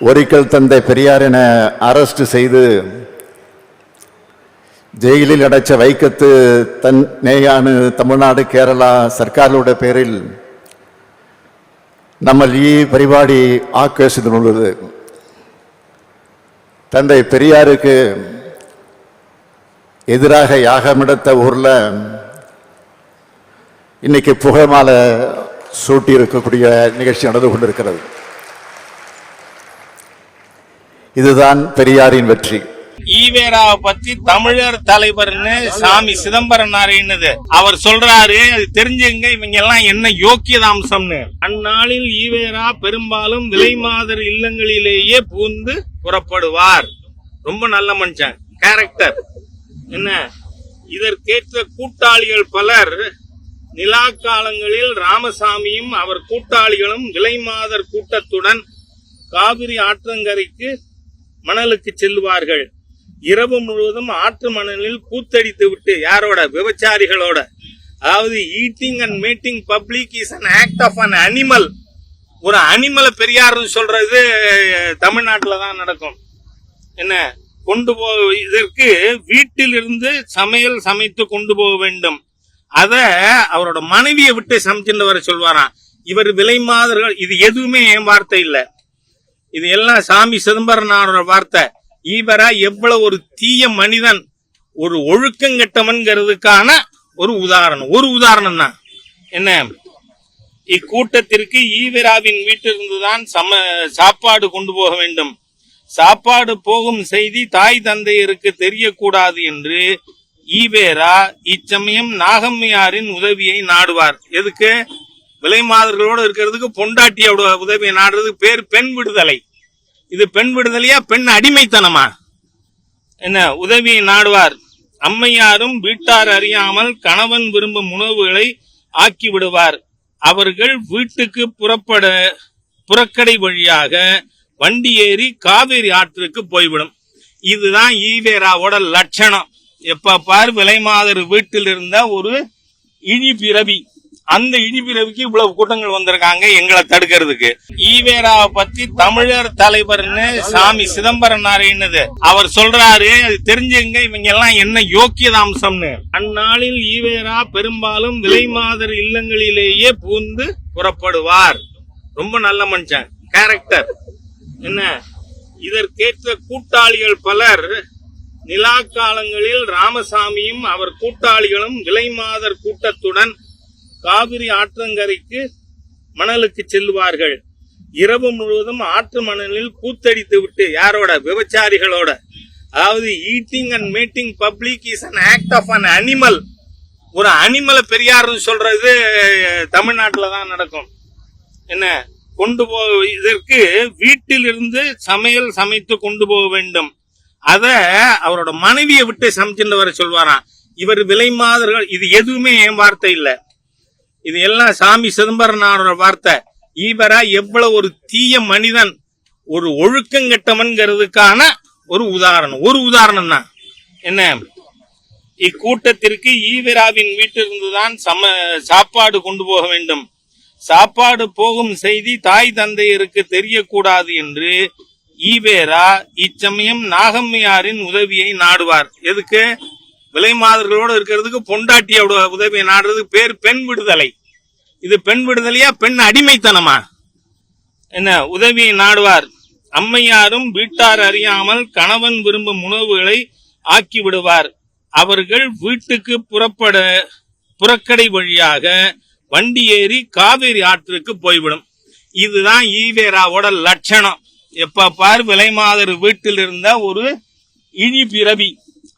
ஒரிக்கல் தந்தை பெரியாரினை அரெஸ்ட் செய்து ஜெயிலில் அடைச்ச வைக்கத்து தன் நேயானு தமிழ்நாடு கேரளா സർക്കാരുകളുടെ പേരിൽ നമ്മൾ ഈ പരിപാടി ആഘോഷിക്കുന്നുള്ളത് தந்தை பெரியாருக்கு எதிராக யாகமெடுத்த ஊரில் இன்னைக்கு புகைமாலை சூட்டி இருக்கக்கூடிய நிகழ்ச்சி நடந்து கொண்டிருக்கிறது. இதுதான் பெரியாரின் வெற்றி. ஈவேராவை பத்தி தமிழர் தலைவர்னு சாமி சிதம்பரம் நாரையனது அவர் சொல்றாரு. அது தெரிஞ்சுங்க, இவங்க எல்லாம் என்ன யோக்கியதாம்சம்னு. அந்நாளில் ஈவேரா பெரும்பாலும் விலைமாதர் இல்லங்களிலேயே பூந்து புறப்படுவார். ரொம்ப நல்ல மனுஷன், கேரக்டர் என்ன. இதற்கேற்ற கூட்டாளிகள் பலர் நிலா காலங்களில் ராமசாமியும் அவர் கூட்டாளிகளும் விலைமாதர் கூட்டத்துடன் காவிரி ஆற்றங்கரைக்கு மணலுக்கு செல்வார்கள். இரவு முழுவதும் ஆற்று மணலில் கூத்தடித்து விட்டு, யாரோட? விபச்சாரிகளோட. அதாவது eating and mating public is an act of an animal. ஒரு அனிமலை பெரியார் சொல்றது தமிழ்நாட்டில் தான் நடக்கும். என்ன கொண்டு இதற்கு வீட்டில் இருந்து சமையல் சமைத்து கொண்டு போக வேண்டும். அத அவரோட மனைவியை விட்டு சமைச்சுட்டு வர சொல்வாராம். இவர் விலைமாதர்கள். இது எதுவுமே என் வார்த்தை இல்ல, இது எல்லாம் சாமி சிதம்பரனாரோட வார்த்தை. ஈவரா எவ்வளவு ஒரு தீய மனிதன், ஒரு ஒழுக்கங்கெட்டவன்கிறதுக்கான ஒரு உதாரணம் தான். என்ன, இக்கூட்டத்திற்கு ஈவராவின் வீட்டிலிருந்துதான் சாப்பாடு கொண்டு போக வேண்டும். சாப்பாடு போகும் செய்தி தாய் தந்தையருக்கு தெரியக்கூடாது என்று ஈவேரா இச்சமயம் நாகம்மையாரின் உதவியை நாடுவார். எதுக்கு? விலைமாதர்களோடு இருக்கிறதுக்கு பொண்டாட்டியோட உதவியை நாடுறதுக்கு பேர் பெண் விடுதலை. இது பெண் விடுதலையா, பெண் அடிமைத்தனமா? என்ன, உதவியை நாடுவார். அம்மையாரும் வீட்டார் அறியாமல் கணவன் விரும்பும் உணவுகளை ஆக்கி விடுவார். அவர்கள் வீட்டுக்கு புறக்கடை வழியாக வண்டி ஏறி காவேரி ஆற்றுக்கு போய்விடும். இதுதான் ஈவேராவோட லட்சணம். எப்ப பார் விலைமாதர் வீட்டில் இருந்த ஒரு இழிபிறவி. அந்த இழிபிறவிக்கு இவ்வளவு கூட்டங்கள் வந்திருக்காங்க எங்களை தடுக்கிறதுக்கு. ஈவேராவை பத்தி தமிழர் தலைவர்னு சாமி சிதம்பரம் நாரையனது அவர் சொல்றாரு. அது தெரிஞ்சுங்க, இவங்க எல்லாம் என்ன யோக்கியதாம்சம்னு. அந்நாளில் ஈவேரா பெரும்பாலும் விலைமாதர் இல்லங்களிலேயே பூந்து புறப்படுவார். ரொம்ப நல்ல மனுஷன், கேரக்டர் என்ன. இதற்கேற்ற கூட்டாளிகள் பலர் நிலா காலங்களில் ராமசாமியும் அவர் கூட்டாளிகளும் விலைமாதர் கூட்டத்துடன் காவிரி ஆற்றங்கரைக்கு மணலுக்கு செல்வார்கள். இரவு முழுவதும் ஆற்று மணலில் கூத்தடித்து விட்டு, யாரோட? விபச்சாரிகளோட. அதாவது eating and mating public is an act of an animal. ஒரு அனிமலை பெரியார் சொல்றது தமிழ்நாட்டில் தான் நடக்கும். என்ன இதற்கு வீட்டில் இருந்து சமையல் சமைத்து கொண்டு போக வேண்டும். அத அவரோட மனைவியை விட்டு சமைச்சுட்டு வர சொல்வாராம். இவர் விலைமாதர்கள். இது எதுவுமே என் வார்த்தை இல்ல, இது எல்லாம் சாமி சிதம்பரனாரோட வார்த்தை. ஈவரா எவ்வளவு ஒரு தீய மனிதன், ஒரு ஒழுக்கங்கெட்டவன்கிறதுக்கான ஒரு உதாரணம் தான். என்ன, இக்கூட்டத்திற்கு ஈவராவின் வீட்டிலிருந்துதான் சாப்பாடு கொண்டு போக வேண்டும். சாப்பாடு போகும் செய்தி தாய் தந்தையருக்கு தெரியக்கூடாது என்று ஈவேரா இச்சமயம் நாகம்மையாரின் உதவியை நாடுவார். எதுக்கு? விலைமாதர்களோடு இருக்கிறதுக்கு பொண்டாட்டியோட உதவியை நாடுறதுக்கு பேர் பெண் விடுதலை. இது பெண் விடுதலையா, பெண் அடிமைத்தனமா? என்ன, உதவியை நாடுவார். அம்மையாரும் வீட்டார் அறியாமல் கணவன் விரும்பும் உணவுகளை ஆக்கி விடுவார். அவர்கள் வீட்டுக்கு புறக்கடை வழியாக வண்டி ஏறி காவேரி ஆற்றுக்கு போய்விடும். இதுதான் ஈவேராவோட லட்சணம். எப்ப பார் விலைமாதர் வீட்டில் இருந்த ஒரு இழிபிறவி.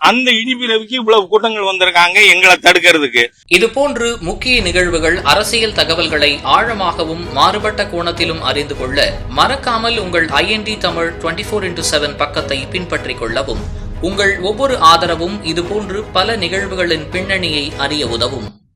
அந்த இழிபிறவிக்கு இவ்வளவு கூட்டங்கள் வந்திருக்காங்க எங்களை தடுக்கிறதுக்கு. இதுபோன்று முக்கிய நிகழ்வுகள், அரசியல் தகவல்களை ஆழமாகவும் மாறுபட்ட கோணத்திலும் அறிந்து கொள்ள மறக்காமல் உங்கள் IND தமிழ் 24x7 பக்கத்தை பின்பற்றிக் கொள்ளவும். உங்கள் ஒவ்வொரு ஆதரவும் இதுபோன்று பல நிகழ்வுகளின் பின்னணியை அறிய உதவும்.